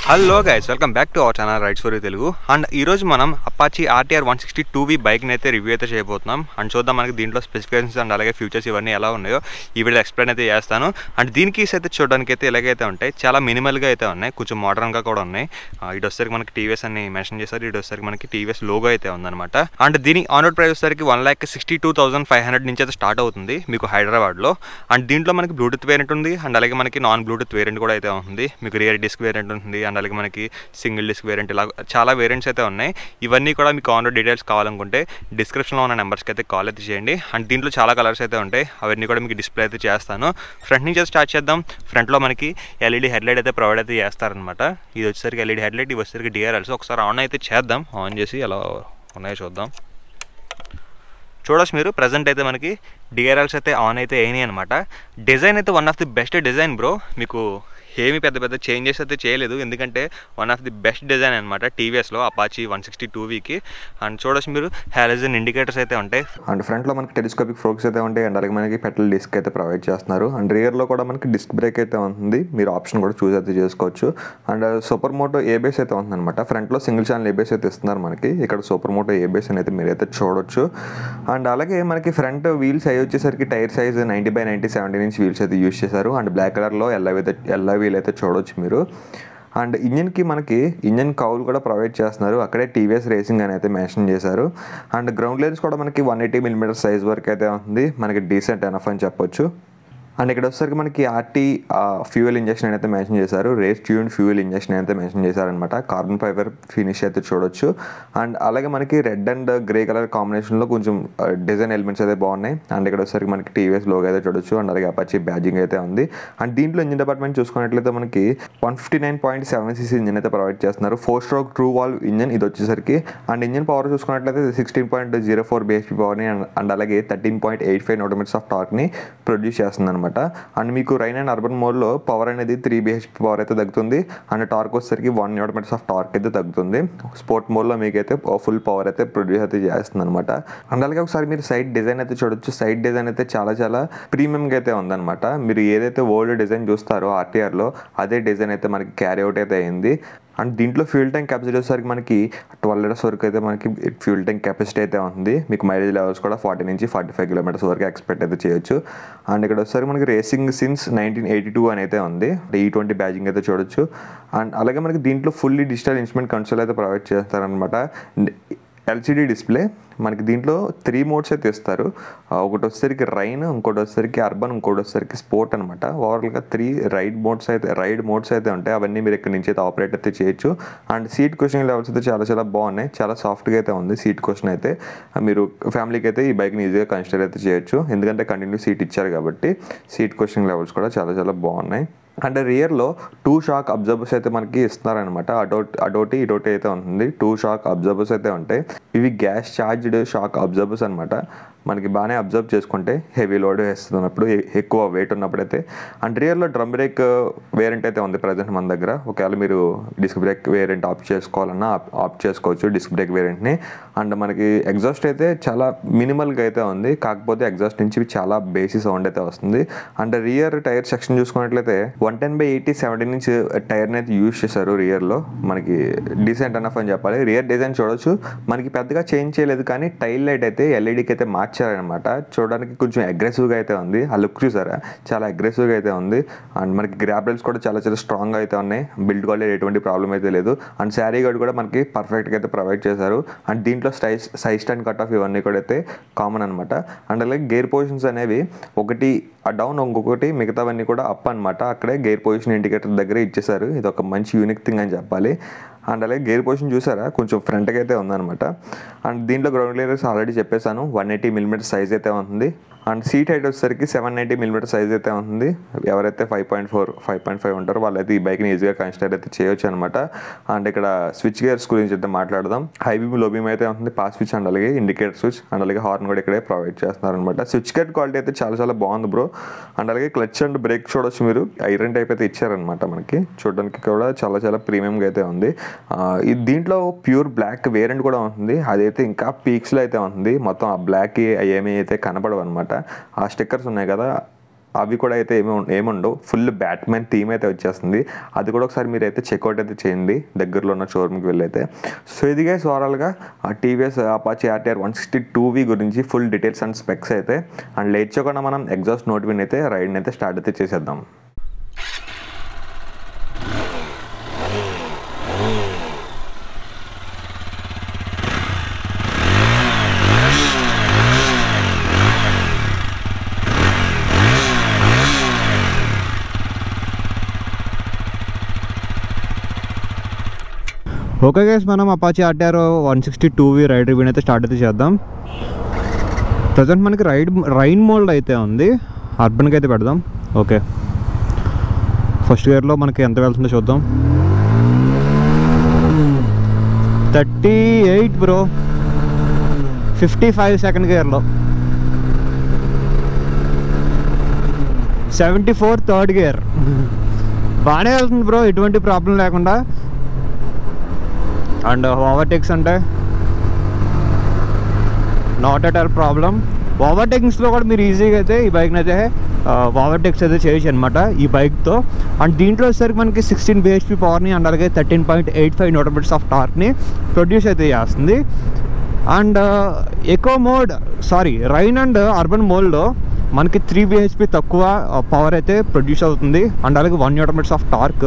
Hello guys, welcome back to our channel rides for Telugu. And ఈరోజు మనం Apache RTR 160 బైక్ని అయితే రివ్యూ అయితే చేయబోతున్నాం. అండ్ చూద్దాం మనకి దీంట్లో స్పెసిఫికేషన్స్ అండ్ అలాగే ఫ్యూచర్స్ ఇవన్నీ ఎలా ఉన్నాయో ఈ వీడియో ఎక్స్ప్లెయిన్ అయితే చేస్తాను. అండ్ దీనికి అయితే చూడడానికి అయితే ఎలాగైతే ఉంటాయి, చాలా మినిమల్గా అయితే ఉన్నాయి, కొంచెం మోడర్న్గా కూడా ఉన్నాయి. ఇటు వచ్చేసరికి మనకి టీవీఎస్ అని మెన్షన్ చేశారు, ఇటు వచ్చేసరికి మనకి టీవీఎస్ లోగో అయితే ఉందన్నమాట. అండ్ దీని ఆన్ రోడ్ ప్రైస్ వచ్చేసరికి 1,62,500 నుంచి అయితే స్టార్ట్ అవుతుంది మీకు హైదరాబాద్లో. అండ్ దీంట్లో మనకి బ్లూటూత్ వేరియంట్ ఉంది, అండ్ అలాగే మనకి నాన్ బ్లూటూత్ వేరియంట్ కూడా అయితే ఉంది. మీకు రియర్ డిస్క్ వేరియంట్ ఉంటుంది, అండ్ అలాగే మనకి సింగిల్ డిస్క్ వేరియంట్, ఇలా చాలా వేరియంట్స్ అయితే ఉన్నాయి. ఇవన్నీ కూడా మీకు ఆన్ రోడ్ డీటెయిల్స్ కావాలనుకుంటే డిస్క్రిప్షన్లో ఉన్న నెంబర్స్కి అయితే కాల్ అయితే చేయండి. అండ్ దీంట్లో చాలా కలర్స్ అయితే ఉంటాయి, అవన్నీ కూడా మీకు డిస్ప్లే అయితే చేస్తాను. ఫ్రంట్ నుంచి స్టార్ట్ చేద్దాం. ఫ్రంట్లో మనకి LED హెడ్లైట్ అయితే ప్రొవైడ్ అయితే చేస్తారనమాట. ఇది వచ్చేసరికి LED హెడ్లైట్, ఇది వచ్చేసరికి DRLs. ఒకసారి ఆన్ అయితే చేద్దాం, ఆన్ చేసి ఎలా ఉన్నాయో చూద్దాం. చూడొచ్చు మీరు, ప్రజెంట్ అయితే మనకి DRLs అయితే ఆన్ అయితే అయినాయి అనమాట. డిజైన్ అయితే one of the best design bro. మీకు ఏమి పెద్ద పెద్ద చేంజెస్ అయితే చేయలేదు, ఎందుకంటే one of the best design అనమాట టీవీఎస్లో అపాచీ 160 అండ్ చూడొచ్చు మీరు, హాలోజన్ ఇండికేటర్స్ అయితే ఉంటాయి. అండ్ ఫ్రంట్లో మనకి టెలిస్కోపిక్ ఫోక్స్ అయితే ఉంటాయి, అండ్ అలాగే మనకి పెట్రోల్ డిస్క్ అయితే ప్రొవైడ్ చేస్తున్నారు. అండ్ రియర్లో కూడా మనకి డిస్క్ బ్రేక్ అయితే ఉంటుంది, మీరు ఆప్షన్ కూడా చూస్ అయితే చేసుకోవచ్చు. అండ్ సూపర్ మోటో ABS అయితే ఉందన్నమాట. ఫ్రంట్లో సింగిల్ ఛానల్ ABS అయితే ఇస్తున్నారు మనకి, ఇక్కడ సూపర్ మోటో ABS అని అయితే మీరైతే చూడొచ్చు. అండ్ అలాగే మనకి ఫ్రంట్ వీల్స్ అవి వచ్చేసరికి టైర్ సైజ్ 90/90 70 ఇంచ్ వీల్స్ అయితే యూజ్ చేశారు. అండ్ బ్లాక్ కలర్లో ఎల్ఐ వీల్ అయితే చూడవచ్చు మీరు. అండ్ ఇంజిన్కి మనకి ఇంజిన్ కౌల్ కూడా ప్రొవైడ్ చేస్తున్నారు, అక్కడే టీవీఎస్ రేసింగ్ అని అయితే మెన్షన్ చేశారు. అండ్ గ్రౌండ్ లెన్స్ కూడా మనకి 180mm సైజ్ వరకు అయితే ఉంది, మనకి డీసెంట్ ఎనఫ్ అని చెప్పొచ్చు. అండ్ ఇక్కడ వచ్చేసరికి మనకి RT ఫ్యూయల్ ఇంజెక్షన్ అయితే మెన్షన్ చేశారు, రేస్ ట్యూన్ ఫ్యూయల్ ఇంజెక్షన్ అయితే మెన్షన్ చేశారనమాట. కార్బన్ ఫైబర్ ఫినిష్ అయితే చూడొచ్చు. అండ్ అలాగే మనకి రెడ్ అండ్ గ్రే కలర్ కాంబినేషన్లో కొంచెం డిజైన్ ఎలిమెంట్స్ అయితే బాగున్నాయి. అండ్ ఇక్కడ వచ్చేసరికి మనకి టీవీఎస్ లోగో అయితే చూడొచ్చు, అండ్ అలాగే అపాచీ బ్యాజింగ్ అయితే ఉంది. అండ్ దీంట్లో ఇంజిన్ డిపార్ట్మెంట్ చూసుకున్నట్లయితే మనకి 159.7cc ఇంజిన్ అయితే ప్రొవైడ్ చేస్తున్నారు. 4-stroke ట్రూ వాల్వ్ ఇంజిన్ ఇది వచ్చేసరికి. అండ్ ఇంజిన్ పవర్ చూసుకున్నట్లయితే 16.04 bhp పవర్ని అండ్ అలాగే 13.85 Nm ఆఫ్ టార్క్ని ప్రొడ్యూస్ చేస్తుంది అనమాట. అండ్ మీకు రైన్ అండ్ అర్బన్ మోడ్లో పవర్ అనేది 3 bhp పవర్ అయితే తగ్గుతుంది, అండ్ టార్క్ వచ్చేసరికి 1 Nm ఆఫ్ టార్క్ అయితే తగ్గుతుంది. స్పోర్ట్ మోడ్లో మీకు అయితే ఫుల్ పవర్ అయితే ప్రొడ్యూస్ అయితే చేస్తుంది అనమాట. అండ్ అలాగే ఒకసారి మీరు సైడ్ డిజైన్ అయితే చూడొచ్చు. సైడ్ డిజైన్ అయితే చాలా ప్రీమియంగా అయితే ఉందన్నమాట. మీరు ఏదైతే ఓల్డ్ డిజైన్ చూస్తారో RTRలో అదే డిజైన్ అయితే మనకి క్యారీ అవుట్ అయితే అయింది. అండ్ దీంట్లో ఫ్యూల్ ట్యాంక్ కెపాసిటీ వచ్చేసరికి మనకి 12 లీటర్స్ వరకు అయితే మనకి ఫ్యూల్ ట్యాంక్ కెపాసిటీ అయితే ఉంది. మీకు మైలేజ్ లెవెల్స్ కూడా 40 నుంచి 45 కిలోమీటర్స్ వరకు ఎక్స్పెక్ట్ అయితే చేయొచ్చు. అండ్ ఇక్కడ వచ్చేసరికి మనకి రేసింగ్ సిన్స్ 1982 అని అయితే ఉంది, E20 బ్యాజింగ్ అయితే చూడొచ్చు. అండ్ అలాగే మనకి దీంట్లో ఫుల్లీ డిజిటల్ ఇన్స్ట్రుమెంట్ కన్సోల్ అయితే ప్రొవైడ్ చేస్తారనమాట. LCD డిస్ప్లే మనకి దీంట్లో 3 మోడ్స్ అయితే ఇస్తారు. ఒకటి వచ్చేసరికి రైన్, ఇంకోటి వచ్చేసరికి అర్బన్, ఇంకోటి వచ్చేసరికి స్పోర్ట్ అనమాట. ఓవరాల్గా 3 రైడ్ మోడ్స్ అయితే ఉంటాయి. అవన్నీ మీరు ఇక్కడ నుంచి అయితే ఆపరేట్ అయితే చేయొచ్చు. అండ్ సీట్ కుషనింగ్ లెవెల్స్ అయితే చాలా బాగున్నాయి, చాలా సాఫ్ట్గా అయితే ఉంది సీట్ కుషన్ అయితే. మీరు ఫ్యామిలీకి అయితే ఈ బైక్ని ఈజీగా కన్సిడర్ అయితే చేయొచ్చు, ఎందుకంటే కంటిన్యూ సీట్ ఇచ్చారు కాబట్టి. సీట్ కుషనింగ్ లెవెల్స్ కూడా చాలా బాగున్నాయి. అండ్ రియర్లో 2 షాక్ అబ్జర్వర్స్ అయితే మనకి ఇస్తున్నారనమాట. అటోటి ఇటోటి అయితే ఉంటుంది. 2 షాక్ అబ్జర్వర్స్ అయితే ఉంటాయి. ఇవి గ్యాస్ ఛార్జ్డ్ షాక్ అబ్జర్వర్స్ అనమాట. మనకి బాగానే అబ్జర్వ్ చేసుకుంటే హెవీ లోడ్ వేస్తున్నప్పుడు, ఎక్కువ వెయిట్ ఉన్నప్పుడైతే. అండ్ రియర్లో డ్రమ్ బ్రేక్ వేరియంట్ అయితే ఉంది ప్రజెంట్ మన దగ్గర. ఒకవేళ మీరు డిస్క్ బ్రేక్ వేరియంట్ ఆప్ట్ చేసుకోవాలన్నా ఆప్ట్ చేసుకోవచ్చు డిస్క్ బ్రేక్ వేరియంట్ని. అండ్ మనకి ఎగ్జాస్ట్ అయితే చాలా మినిమల్గా అయితే ఉంది, కాకపోతే ఎగ్జాస్ట్ నుంచి చాలా బేసిక్ సౌండ్ అయితే వస్తుంది. అండ్ రియర్ టైర్ సెక్షన్ చూసుకున్నట్లయితే 110/80 70 ఇంచ్ టైర్ని అయితే యూజ్ చేశారు రియర్లో. మనకి డీసెంట్ ఎనఫ్ అని చెప్పాలి. రియర్ డిజైన్ చూడొచ్చు, మనకి పెద్దగా చేంజ్ చేయలేదు, కానీ టైల్ లైట్ అయితే LEDకి అయితే మార్చారనమాట. చూడడానికి కొంచెం అగ్రెసివ్గా అయితే ఉంది. ఆ లుక్ చూసారా, చాలా అగ్రెసివ్గా అయితే ఉంది. అండ్ మనకి గ్రాబ్ రైల్స్ కూడా చాలా స్ట్రాంగ్గా అయితే ఉన్నాయి. బిల్డ్ క్వాలిటీ ఎటువంటి ప్రాబ్లం అయితే లేదు. అండ్ శారీ గార్డ్ కూడా మనకి పర్ఫెక్ట్గా అయితే ప్రొవైడ్ చేశారు. అండ్ దీంట్లో సైడ్ స్టాండ్ కట్ ఆఫ్ ఇవన్నీ కూడా అయితే కామన్ అనమాట. అండ్ అలాగే గేర్ పొజిషన్స్ అనేవి ఒకటి డౌన్, ఇంకొకటి మిగతావన్నీ కూడా అప్ అనమాట. అక్కడే గేర్ పొజిషన్ ఇండికేటర్ దగ్గర ఇచ్చేసారు. ఇది ఒక మంచి యూనిక్ థింగ్ అని చెప్పాలి. అండ్ అలాగే గేర్ పొజిషన్ చూసారా, కొంచెం ఫ్రంట్కి అయితే ఉందన్నమాట. అండ్ దీంట్లో గ్రౌండ్ క్లియరెన్స్ ఆల్రెడీ చెప్పేశాను, 180mm సైజ్ అయితే ఉంటుంది. అండ్ సీట్ హైట్ వచ్చేసరికి 790mm సైజ్ అయితే ఉంటుంది. ఎవరైతే 5.5 ఉంటారో వాళ్ళైతే ఈ బైక్ని ఈజీగా కన్సిడర్ అయితే చేయొచ్చు అనమాట. అండ్ ఇక్కడ స్విచ్ గేర్స్ గురించి అయితే మాట్లాడదాం. హై బీమ్, లో బీమ్ అయితే ఉంటుంది, పాస్ స్విచ్ అండ్ అలాగే ఇండికేటర్ స్విచ్, అండ్ అలాగే హార్న్ కూడా ఇక్కడే ప్రొవైడ్ చేస్తున్నారు అనమాట. స్విచ్ గేర్ క్వాలిటీ అయితే చాలా బాగుంది బ్రో. అండ్ అలాగే క్లచ్ అండ్ బ్రేక్ చూడొచ్చు మీరు, ఐరన్ టైప్ అయితే ఇచ్చారనమాట. మనకి చూడడానికి కూడా చాలా ప్రీమియంగా అయితే ఉంది. దీంట్లో ప్యూర్ బ్లాక్ వేరియంట్ కూడా ఉంటుంది, అదైతే ఇంకా పీక్స్లో అయితే ఉంటుంది. మొత్తం ఆ బ్లాక్ ఏమీ అయితే కనపడవు అనమాట. ఆ స్టిక్కర్స్ ఉన్నాయి కదా, అవి కూడా అయితే ఏముండవు, ఫుల్ బ్యాట్మెన్ థీమ్ అయితే వచ్చేస్తుంది. అది కూడా ఒకసారి మీరు అయితే చెక్అవుట్ అయితే చేయండి దగ్గరలో ఉన్న షోరూమ్కి వెళ్ళైతే. సో ఇది గైస్ ఓవరాల్గా టీవీఎస్ అపాచీ ఆర్టీఆర్ 160 2V గురించి ఫుల్ డీటెయిల్స్ అండ్ స్పెక్స్ అయితే. అండ్ లేట్ చేయకుండా మనం ఎగ్జాస్ట్ నోట్ విన్ అయితే రైడ్ని అయితే స్టార్ట్ అయితే చేసేద్దాం. ఓకే గైస్, మనం Apache RTR 160 2V ride review అయితే స్టార్ట్ అయితే చేద్దాం. ప్రజెంట్ మనకి రైన్ మోడ్ అయితే ఉంది. అర్బన్కి అయితే పెడదాం. ఓకే, ఫస్ట్ గేర్లో మనకి ఎంత వెళ్తుందో చూద్దాం. 38 బ్రో, 55 సెకండ్ గేర్లో, 74 థర్డ్ గేర్. బాగానే వెళ్తుంది బ్రో, ఎటువంటి ప్రాబ్లం లేకుండా. అండ్ ఓవర్టేక్స్ అంటే నాట్ ఎట్ ఆల్ ప్రాబ్లం. ఓవర్టేకింగ్స్లో కూడా మీరు ఈజీగా అయితే ఈ బైక్ని అయితే ఓవర్టేక్స్ అయితే చేయొచ్చు అనమాట ఈ బైక్తో. అండ్ దీంట్లో వచ్చేసరికి మనకి 16 bhp పవర్ని అండ్ అలాగే 13.85 Nm ఆఫ్ టార్క్ని ప్రొడ్యూస్ అయితే చేస్తుంది. అండ్ రైన్ అండ్ అర్బన్ మోడ్లో మనకి 3 bhp తక్కువ పవర్ అయితే ప్రొడ్యూస్ అవుతుంది. అండ్ అలాగే 1 Nm ఆఫ్ టార్క్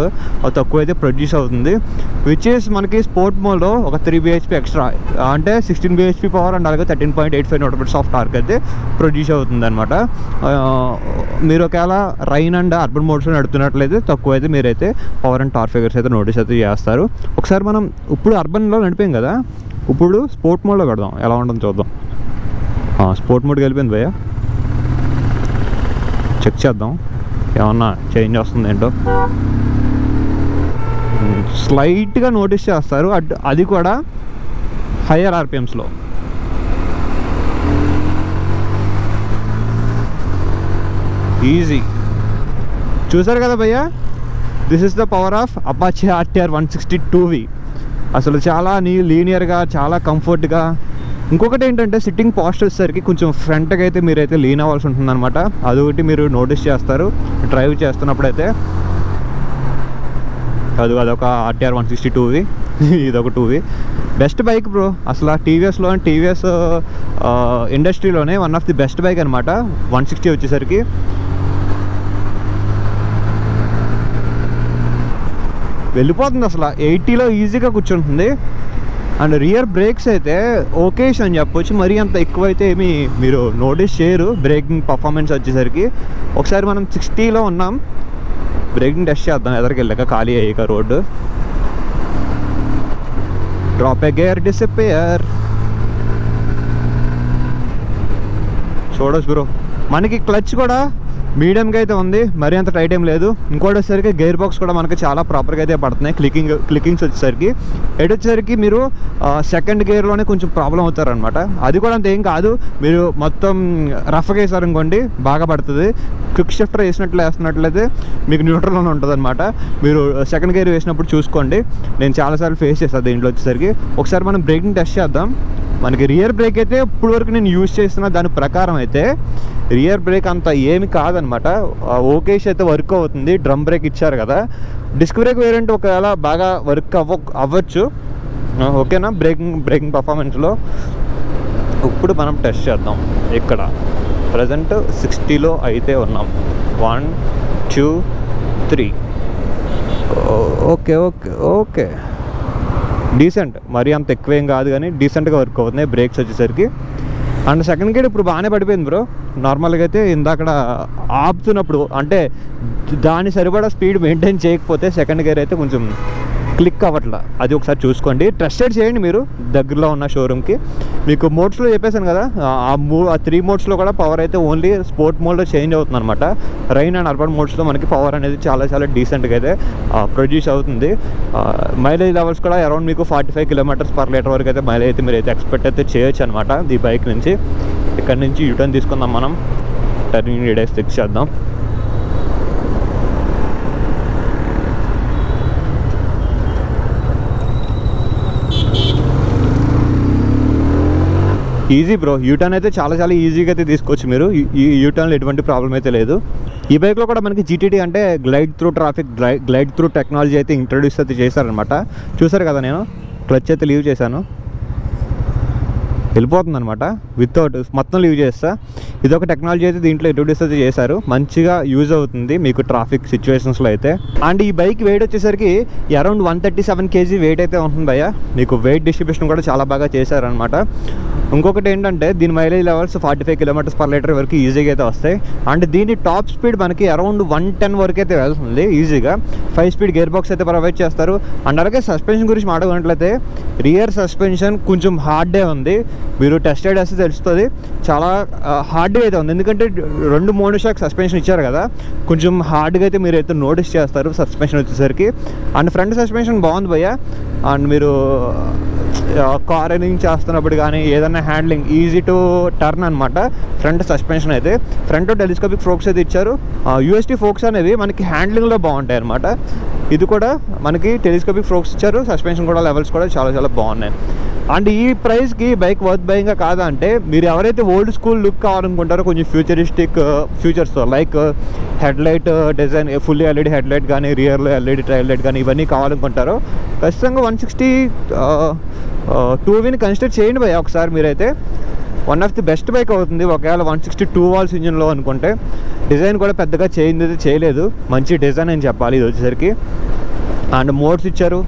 తక్కువ అయితే ప్రొడ్యూస్ అవుతుంది. విచ్ ఈస్ మనకి స్పోర్ట్ మోడ్లో ఒక 3 bhp ఎక్స్ట్రా, అంటే 16 bhp పవర్ అండ్ అలాగే 13.85 Nm ఆఫ్ టార్క్ అయితే ప్రొడ్యూస్ అవుతుంది అనమాట. మీరు ఒకవేళ రైన్ అండ్ అర్బన్ మోడ్స్లో నడుపుతున్నట్లయితే తక్కువ అయితే మీరైతే పవర్ అండ్ టార్క్ ఫిగర్స్ అయితే నోటీస్ అయితే చేస్తారు. ఒకసారి మనం ఇప్పుడు అర్బన్లో నడిపాం కదా, ఇప్పుడు స్పోర్ట్ మోడ్లో పెడదాం, ఎలా ఉంటుందో చూద్దాం. స్పోర్ట్ మోడ్కి వెళ్ళిపోయింది భయ్య, చెక్ చేద్దాం ఏమన్నా చేంజ్ వస్తుంది ఏంటో. స్లైట్గా నోటీస్ చేస్తారు, అది కూడా హయ్యర్ ఆర్పిఎమ్స్లో. ఈజీ చూసారు కదా భయ్య, this is the power of Apache RTR 160 2V. అసలు చాలా లీనియర్గా, చాలా కంఫర్ట్గా. ఇంకొకటి ఏంటంటే సిట్టింగ్ పోస్టర్ వచ్చేసరికి కొంచెం ఫ్రంట్కి అయితే మీరైతే లీన్ అవ్వాల్సి ఉంటుంది అనమాట. అదొకటి మీరు నోటీస్ చేస్తారు డ్రైవ్ చేస్తున్నప్పుడైతే. అదొక ఆర్టీఆర్ 160 2V, ఇదొక 2V. బెస్ట్ బైక్ బ్రో అసలు టీవీఎస్లో, టీవీఎస్ ఇండస్ట్రీలోనే one of the best bike అనమాట 160 వచ్చేసరికి. వెళ్ళిపోతుంది అసలు 80లో ఈజీగా కూర్చుంటుంది. అండ్ రియర్ బ్రేక్స్ అయితే ఓకేష్ అని చెప్పొచ్చు, మరీ అంత ఎక్కువైతే ఏమి మీరు నోటీస్ చేయరు బ్రేకింగ్ పర్ఫార్మెన్స్ వచ్చేసరికి. ఒకసారి మనం 60లో ఉన్నాం, బ్రేకింగ్ టెస్ట్ చేద్దాం ఎదరికి వెళ్ళాక, ఖాళీ అయ్యాక రోడ్డు. డ్రాప్ ఏ గేర్, డిసపియర్. చూడొచ్చు బ్రో, మనకి క్లచ్ కూడా మీడియంగా అయితే ఉంది, మరీ అంత టైట్ ఏం లేదు. ఇంకోటి వచ్చేసరికి గేర్ బాక్స్ కూడా మనకి చాలా ప్రాపర్గా అయితే పడుతున్నాయి. క్లికింగ్స్ వచ్చేసరికి వచ్చేసరికి మీరు సెకండ్ గేర్లోనే కొంచెం ప్రాబ్లం అవుతారనమాట. అది కూడా అంత ఏం కాదు, మీరు మొత్తం రఫ్గా వేసారనుకోండి బాగా పడుతుంది. క్విక్ షిఫ్టర్ వేసినట్లయితే మీకు న్యూట్రల్లోనే ఉంటుంది అనమాట. మీరు సెకండ్ గేర్ వేసినప్పుడు చూసుకోండి, నేను చాలాసార్లు ఫేస్ చేస్తాను దీంట్లో వచ్చేసరికి. ఒకసారి మనం బ్రేకింగ్ టెస్ట్ చేద్దాం. మనకి రియర్ బ్రేక్ అయితే ఇప్పుడు వరకు నేను యూజ్ చేస్తున్న దాని ప్రకారం అయితే రియర్ బ్రేక్ అంత ఏమి కాదనమాట, ఓకేష్ అయితే వర్క్ అవుతుంది. డ్రమ్ బ్రేక్ ఇచ్చారు కదా, డిస్క్ బ్రేక్ వేరియంట్ ఒకవేళ బాగా వర్క్ అవ్వచ్చు. ఓకేనా, బ్రేకింగ్ పర్ఫార్మెన్స్లో. ఇప్పుడు మనం టెస్ట్ చేద్దాం. ఇక్కడ ప్రజెంట్ 60లో అయితే ఉన్నాం. 1 2 3. ఓకే ఓకే ఓకే, డీసెంట్, మరీ అంత ఎక్కువేం కాదు కానీ డీసెంట్గా వర్క్ అవుతున్నాయి బ్రేక్స్ వచ్చేసరికి. అండ్ సెకండ్ గేర్ ఇప్పుడు బాగానే పడిపోయింది బ్రో. నార్మల్గా అయితే ఇందాక ఆపుతున్నప్పుడు అంటే దాని సరిపడా స్పీడ్ మెయింటైన్ చేయకపోతే సెకండ్ గేర్ అయితే కొంచెం క్లిక్ అవ్వట్లా. అది ఒకసారి చూసుకోండి, ట్రస్టెడ్ చేయండి మీరు దగ్గరలో ఉన్న షోరూమ్కి. మీకు మోడ్స్లో చెప్పేశాను కదా, ఆ 3 మోడ్స్లో కూడా పవర్ అయితే ఓన్లీ స్పోర్ట్ మోడ్లో చేంజ్ అవుతుంది అనమాట. రైన్ అండ్ అర్బన్ మోడ్స్లో మనకి పవర్ అనేది చాలా చాలా డీసెంట్గా అయితే ప్రొడ్యూస్ అవుతుంది. మైలేజ్ లెవెల్స్ కూడా అరౌండ్ మీకు 45 km/L వరకు అయితే మైలేజ్ అయితే మీరు అయితే ఎక్స్పెక్ట్ అయితే చేయొచ్చు అనమాట ఈ బైక్ నుంచి. ఇక్కడ నుంచి యూటర్న్ తీసుకుందాం మనం, టర్నింగ్ రేడియస్ చెక్ చేద్దాం. ఈజీ బ్రో, యూటర్న్ అయితే చాలా చాలా ఈజీగా అయితే తీసుకోవచ్చు మీరు. ఈ యూటర్న్లో ఎటువంటి ప్రాబ్లం అయితే లేదు. ఈ బైక్లో కూడా మనకి GTT అంటే గ్లైడ్ త్రూ టెక్నాలజీ అయితే ఇంట్రడ్యూస్ అయితే చేశారనమాట. చూసారు కదా, నేను క్లచ్ అయితే లీవ్ చేశాను, వెళ్ళిపోతుంది అనమాట వితౌట్ మొత్తం లీవ్ చేస్తా. ఇదొక టెక్నాలజీ అయితే దీంట్లో ఇంట్రొడ్యూస్ అయితే చేశారు, మంచిగా యూజ్ అవుతుంది మీకు ట్రాఫిక్ సిచ్యువేషన్స్లో అయితే. అండ్ ఈ బైక్ వెయిట్ వచ్చేసరికి అరౌండ్ 137 kg వెయిట్ అయితే ఉంటుంది భయ్య. మీకు వెయిట్ డిస్ట్రిబ్యూషన్ కూడా చాలా బాగా చేశారనమాట. ఇంకొకటి ఏంటంటే దీని మైలేజ్ లెవెల్స్ 45 km/లీటర్ వరకు ఈజీగా అయితే వస్తాయి. అండ్ దీని టాప్ స్పీడ్ మనకి అరౌండ్ 110 వరకు అయితే వెళ్తుంది ఈజీగా. 5 స్పీడ్ గేర్ బాక్స్ అయితే ప్రొవైడ్ చేస్తారు. అండ్ అలాగే సస్పెన్షన్ గురించి మాట్లాడుకున్నట్లయితే రియర్ సస్పెన్షన్ కొంచెం హార్డే ఉంది, మీరు టెస్ట్ రైడ్ వేస్తే తెలుస్తుంది. చాలా హార్డ్గా అయితే ఉంది, ఎందుకంటే 2 మోనోషాక్ సస్పెన్షన్ ఇచ్చారు కదా, కొంచెం హార్డ్గా అయితే మీరు అయితే నోటీస్ చేస్తారు సస్పెన్షన్ వచ్చేసరికి. అండ్ ఫ్రంట్ సస్పెన్షన్ బాగుంది భయ్య. అండ్ మీరు కార్ రైడింగ్ చేస్తున్నప్పుడు కానీ ఏదైనా హ్యాండ్లింగ్ ఈజీ టు టర్న్ అనమాట ఫ్రంట్ సస్పెన్షన్ అయితే. ఫ్రంట్ టెలిస్కోపిక్ ఫోక్స్ అయితే ఇచ్చారు. UST ఫోక్స్ అనేవి మనకి హ్యాండ్లింగ్లో బాగుంటాయి అనమాట. ఇది కూడా మనకి టెలిస్కోపిక్ ఫోక్స్ ఇచ్చారు. సస్పెన్షన్ కూడా లెవెల్స్ కూడా చాలా చాలా బాగున్నాయి. అండ్ ఈ ప్రైస్కి బైక్ వర్త్ బయింగ్గా కాదా అంటే, మీరు ఎవరైతే ఓల్డ్ స్కూల్ లుక్ కావాలనుకుంటారో కొంచెం ఫ్యూచరిస్టిక్ ఫీచర్స్తో, like headlight design fully LED headlight కానీ, రియర్లో LED టైల్ లైట్ కానీ ఇవన్నీ కావాలనుకుంటారో ఖచ్చితంగా 160 కన్సిడర్ చేయండి భయ్య ఒకసారి. మీరైతే one of the best bike అవుతుంది ఒకవేళ 162 వాల్స్ ఇంజిన్లో అనుకుంటే. డిజైన్ కూడా పెద్దగా చేయలేదు, మంచి డిజైన్ అని చెప్పాలి ఇది వచ్చేసరికి. అండ్ మోడ్స్ ఇచ్చారు.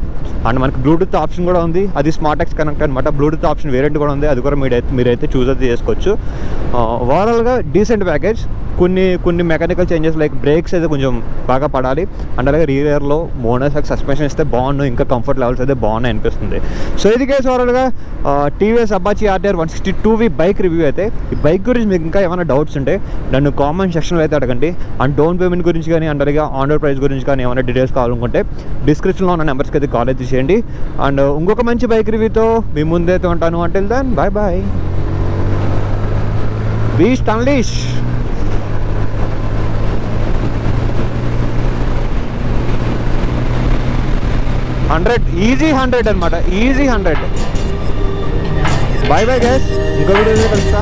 అండ్ మనకి బ్లూటూత్ ఆప్షన్ కూడా ఉంది, అది స్మార్ట్-X కనెక్ట్ అనమాట. బ్లూటూత్ ఆప్షన్ వేరియంట్ కూడా ఉంది, అది కూడా మీరైతే చూస్ అయితే చేసుకోవచ్చు. ఓవరాల్గా డీసెంట్ ప్యాకేజ్. కొన్ని మెకానికల్ చేంజెస్ లైక్ బ్రేక్స్ అయితే కొంచెం బాగా పడాలి. అండ్ అలాగే రియర్లో మోనోషాక్ సస్పెన్షన్ ఇస్తే బాగుండు, ఇంకా కంఫర్ట్ లెవెల్స్ అయితే బాగున్నాయి అనిపిస్తుంది. సో ఇది కేసు ఓవరాల్గా TVS Apache RTR 162V bike review అయితే. ఈ బైక్ గురించి మీకు ఇంకా ఏమైనా డౌట్స్ ఉంటే నన్ను కామెంట్ సెక్షన్లో అయితే అడగండి. అండ్ డౌన్ పేమెంట్ గురించి కానీ, అండ్ అలాగే ఆన్ రోడ్ ప్రైస్ గురించి కానీ ఏమైనా డీటెయిల్స్ కావాలనుకుంటే డిస్క్రిప్షన్లో ఉన్న నెంబర్స్కి అయితే కాల్ అయితే చేయండి. అండ్ ఇంకొక మంచి బైక్ రివ్యూతో మీ ముందైతే ఉంటాను. Until then bye bye. Beast unleash. 100 easy 100 అనమాట, ఈజీ 100. బాయ్ బాయ్ గైస్, ఇంకో వీడియోలో కలుస్తా.